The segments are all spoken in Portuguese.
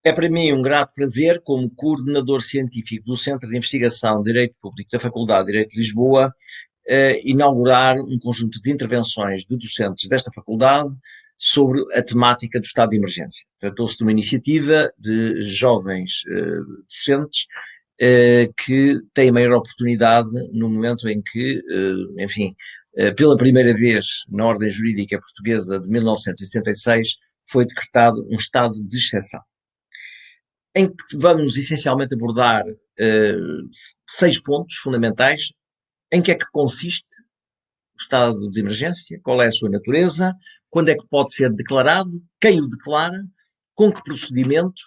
É para mim um grato prazer, como coordenador científico do Centro de Investigação de Direito Público da Faculdade de Direito de Lisboa, inaugurar um conjunto de intervenções de docentes desta faculdade sobre a temática do estado de emergência. Tratou-se de uma iniciativa de jovens docentes que têm maior oportunidade no momento em que, pela primeira vez na ordem jurídica portuguesa de 1976, foi decretado um estado de exceção, em que vamos essencialmente abordar 6 pontos fundamentais. Em que é que consiste o estado de emergência? Qual é a sua natureza? Quando é que pode ser declarado? Quem o declara? Com que procedimento?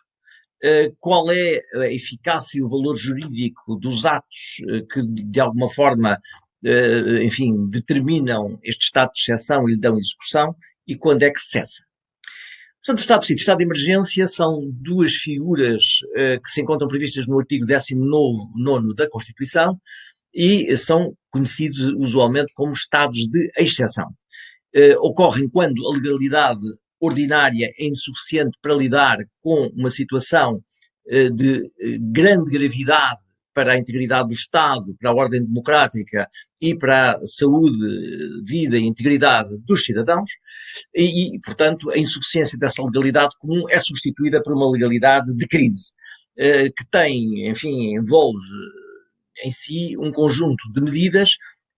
Qual é a eficácia e o valor jurídico dos atos que, de alguma forma, determinam este estado de exceção e lhe dão execução? E quando é que cessa? Portanto, o estado de sítio e o estado de emergência são duas figuras que se encontram previstas no artigo 19º da Constituição e são conhecidos usualmente como estados de exceção. Ocorrem quando a legalidade ordinária é insuficiente para lidar com uma situação de grande gravidade para a integridade do Estado, para a ordem democrática e para a saúde, vida e integridade dos cidadãos e, portanto, a insuficiência dessa legalidade comum é substituída por uma legalidade de crise, que tem, envolve em si um conjunto de medidas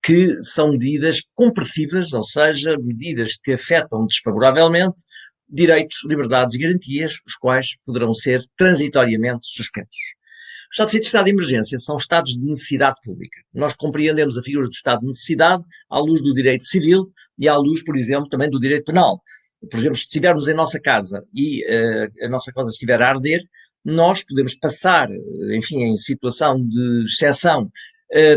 que são medidas compressivas, ou seja, medidas que afetam desfavoravelmente direitos, liberdades e garantias, os quais poderão ser transitoriamente suspensos. O estado de sítio e o estado de emergência são estados de necessidade pública. Nós compreendemos a figura do estado de necessidade à luz do direito civil e à luz, por exemplo, também do direito penal. Por exemplo, se estivermos em nossa casa e a nossa casa estiver a arder, nós podemos passar, em situação de exceção,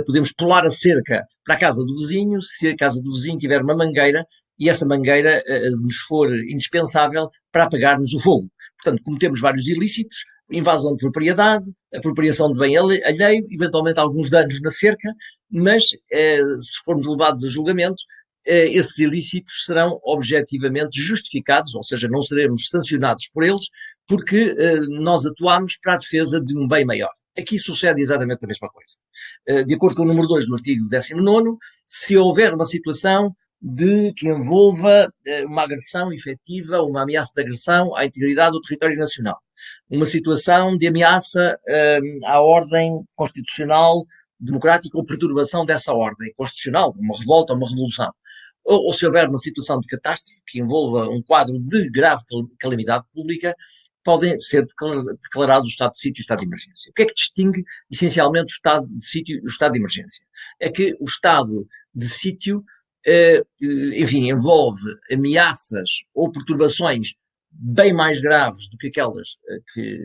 podemos pular a cerca para a casa do vizinho, se a casa do vizinho tiver uma mangueira e essa mangueira nos for indispensável para apagarmos o fogo. Portanto, cometemos vários ilícitos, invasão de propriedade, apropriação de bem alheio, eventualmente alguns danos na cerca, mas se formos levados a julgamento, esses ilícitos serão objetivamente justificados, ou seja, não seremos sancionados por eles, porque nós atuamos para a defesa de um bem maior. Aqui sucede exatamente a mesma coisa. De acordo com o número 2 do artigo 19º, se houver uma situação que envolva uma agressão efetiva, uma ameaça de agressão à integridade do território nacional, uma situação de ameaça à ordem constitucional, democrática ou perturbação dessa ordem constitucional, uma revolta ou uma revolução, ou se houver uma situação de catástrofe que envolva um quadro de grave calamidade pública, podem ser declarados o estado de sítio e o estado de emergência. O que é que distingue, essencialmente, o estado de sítio e o estado de emergência? É que o estado de sítio, envolve ameaças ou perturbações bem mais graves do que aquelas que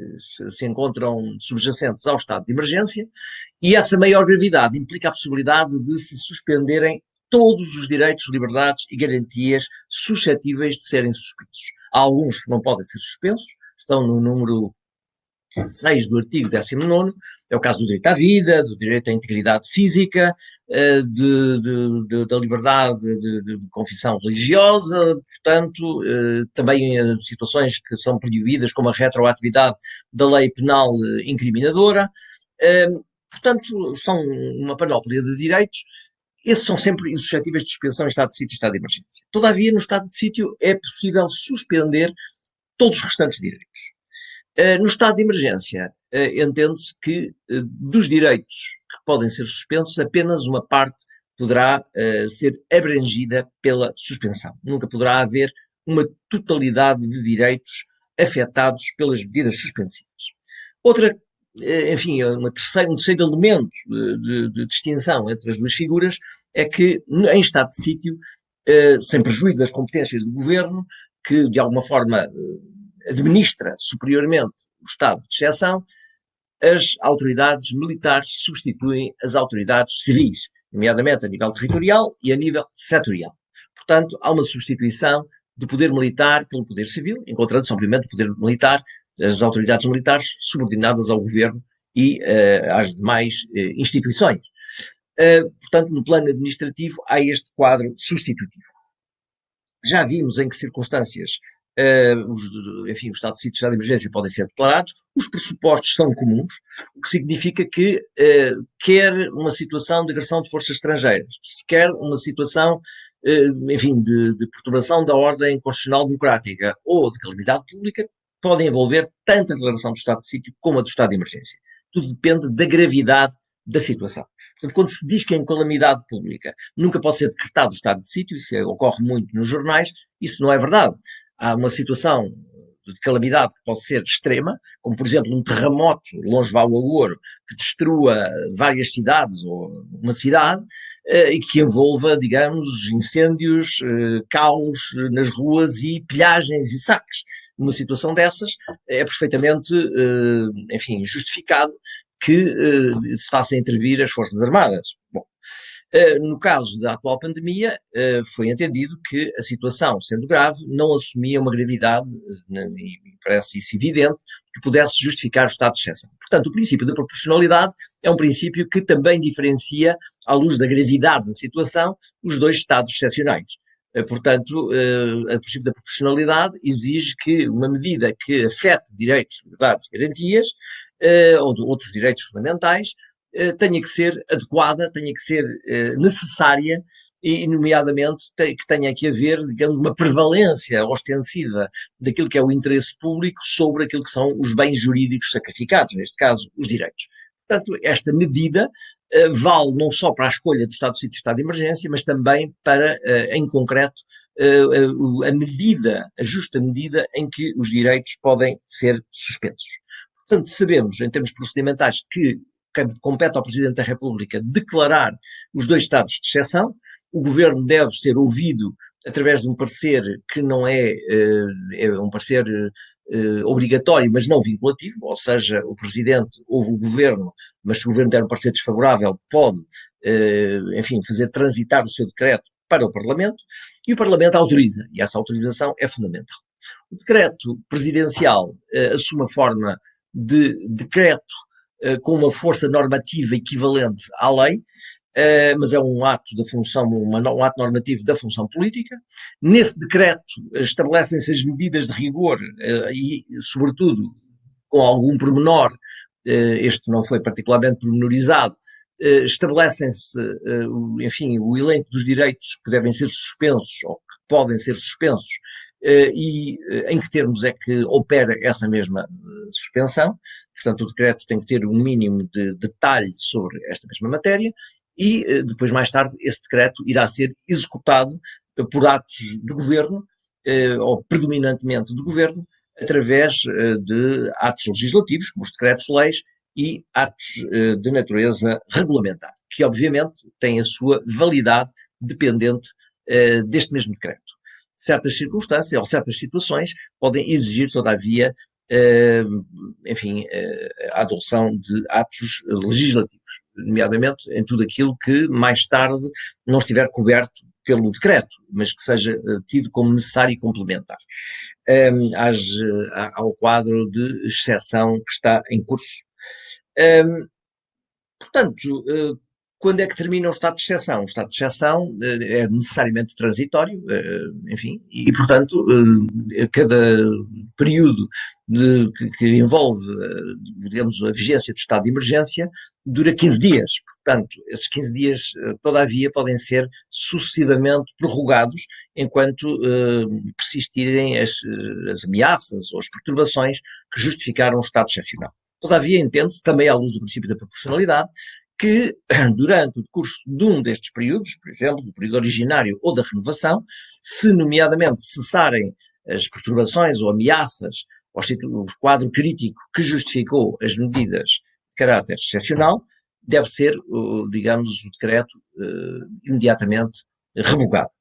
se encontram subjacentes ao estado de emergência, e essa maior gravidade implica a possibilidade de se suspenderem todos os direitos, liberdades e garantias suscetíveis de serem suspensos. Há alguns que não podem ser suspensos, estão no número 6 do artigo 19º, é o caso do direito à vida, do direito à integridade física, da liberdade de confissão religiosa, portanto, também situações que são proibidas, como a retroatividade da lei penal incriminadora. Portanto, são uma panóplia de direitos. Esses são sempre insuscetíveis de suspensão em estado de sítio e estado de emergência. Todavia, no estado de sítio é possível suspender todos os restantes direitos. No estado de emergência, entende-se que dos direitos que podem ser suspensos, apenas uma parte poderá ser abrangida pela suspensão. Nunca poderá haver uma totalidade de direitos afetados pelas medidas suspensivas. Um terceiro elemento de distinção entre as duas figuras é que, em estado de sítio, sem prejuízo das competências do governo, que de alguma forma administra superiormente o estado de exceção, as autoridades militares substituem as autoridades civis, nomeadamente a nível territorial e a nível setorial. Portanto, há uma substituição do poder militar pelo poder civil, encontrando-se, obviamente, o poder militar, as autoridades militares subordinadas ao governo e às demais instituições. Portanto, no plano administrativo, há este quadro substitutivo. Já vimos em que circunstâncias Enfim, o estado de sítio e o estado de emergência podem ser declarados, os pressupostos são comuns, o que significa que quer uma situação de agressão de forças estrangeiras, se quer uma situação, enfim, de perturbação da ordem constitucional democrática ou de calamidade pública, podem envolver tanto a declaração do estado de sítio como a do estado de emergência. Tudo depende da gravidade da situação. Portanto, quando se diz que em calamidade pública nunca pode ser decretado o estado de sítio, isso ocorre muito nos jornais, isso não é verdade. Há uma situação de calamidade que pode ser extrema, como por exemplo um terremoto longe ao Agouro, que destrua várias cidades ou uma cidade, e que envolva, digamos, incêndios, caos nas ruas e pilhagens e saques. Numa situação dessas, é perfeitamente, enfim, justificado que se faça intervir as Forças Armadas. Bom, no caso da atual pandemia, foi entendido que a situação, sendo grave, não assumia uma gravidade, e parece isso evidente, que pudesse justificar o estado de exceção. Portanto, o princípio da proporcionalidade é um princípio que também diferencia, à luz da gravidade da situação, os dois estados excepcionais. Portanto, o princípio da proporcionalidade exige que uma medida que afete direitos, liberdades e garantias, ou de outros direitos fundamentais, tenha que ser adequada, tenha que ser necessária e, nomeadamente, que tenha que haver, digamos, uma prevalência ostensiva daquilo que é o interesse público sobre aquilo que são os bens jurídicos sacrificados, neste caso, os direitos. Portanto, esta medida vale não só para a escolha do estado de sítio e estado de emergência, mas também para, em concreto, a medida, a justa medida em que os direitos podem ser suspensos. Portanto, sabemos, em termos procedimentais, que compete ao Presidente da República declarar os dois estados de exceção. O Governo deve ser ouvido através de um parecer que não é um parecer obrigatório, mas não vinculativo, ou seja, o Presidente ouve o Governo, mas se o Governo der um parecer desfavorável, pode, enfim, fazer transitar o seu decreto para o Parlamento, e o Parlamento autoriza, e essa autorização é fundamental. O decreto presidencial assume a forma de decreto com uma força normativa equivalente à lei, mas é um ato da função, um ato normativo da função política. Nesse decreto estabelecem-se as medidas de rigor e, sobretudo, com algum pormenor, este não foi particularmente pormenorizado, estabelecem-se, enfim, o elenco dos direitos que devem ser suspensos ou que podem ser suspensos e em que termos é que opera essa mesma suspensão. Portanto, o decreto tem que ter um mínimo de detalhe sobre esta mesma matéria e depois, mais tarde, esse decreto irá ser executado por atos do Governo, ou predominantemente do Governo, através de atos legislativos, como os decretos-leis, e atos de natureza regulamentar, que obviamente têm a sua validade dependente deste mesmo decreto. Certas circunstâncias ou certas situações podem exigir, todavia, enfim, a adoção de atos legislativos, nomeadamente em tudo aquilo que mais tarde não estiver coberto pelo decreto, mas que seja tido como necessário e complementar ao quadro de exceção que está em curso. Portanto, quando é que termina o estado de exceção? O estado de exceção é necessariamente transitório, enfim, e portanto, cada período que envolve, digamos, a vigência do estado de emergência dura 15 dias. Portanto, esses 15 dias, todavia, podem ser sucessivamente prorrogados enquanto persistirem as ameaças ou as perturbações que justificaram o estado excepcional. Todavia, entende-se, também à luz do princípio da proporcionalidade, que durante o decurso de um destes períodos, por exemplo, do período originário ou da renovação, se nomeadamente cessarem as perturbações ou ameaças, o quadro crítico que justificou as medidas de caráter excepcional, deve ser, digamos, o decreto imediatamente revogado,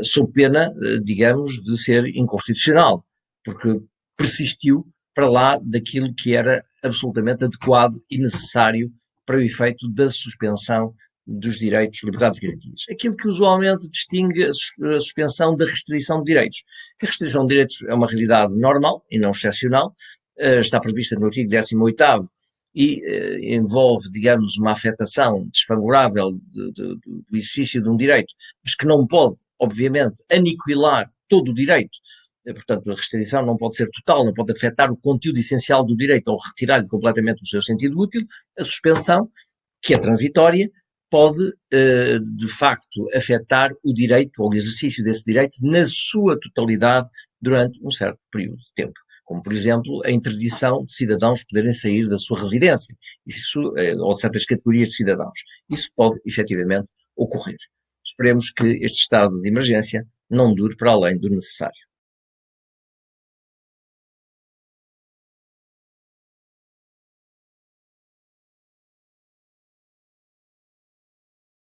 sob pena, digamos, de ser inconstitucional, porque persistiu para lá daquilo que era absolutamente adequado e necessário para o efeito da suspensão dos direitos, liberdades e garantias. Aquilo que usualmente distingue a suspensão da restrição de direitos. A restrição de direitos é uma realidade normal e não excepcional, está prevista no artigo 18º e envolve, digamos, uma afetação desfavorável do exercício de um direito, mas que não pode, obviamente, aniquilar todo o direito portanto, a restrição não pode ser total, não pode afetar o conteúdo essencial do direito ou retirar-lhe completamente o seu sentido útil. A suspensão, que é transitória, pode, de facto, afetar o direito ou o exercício desse direito na sua totalidade durante um certo período de tempo. Como, por exemplo, a interdição de cidadãos poderem sair da sua residência, ou de certas categorias de cidadãos. Isso pode, efetivamente, ocorrer. Esperemos que este estado de emergência não dure para além do necessário.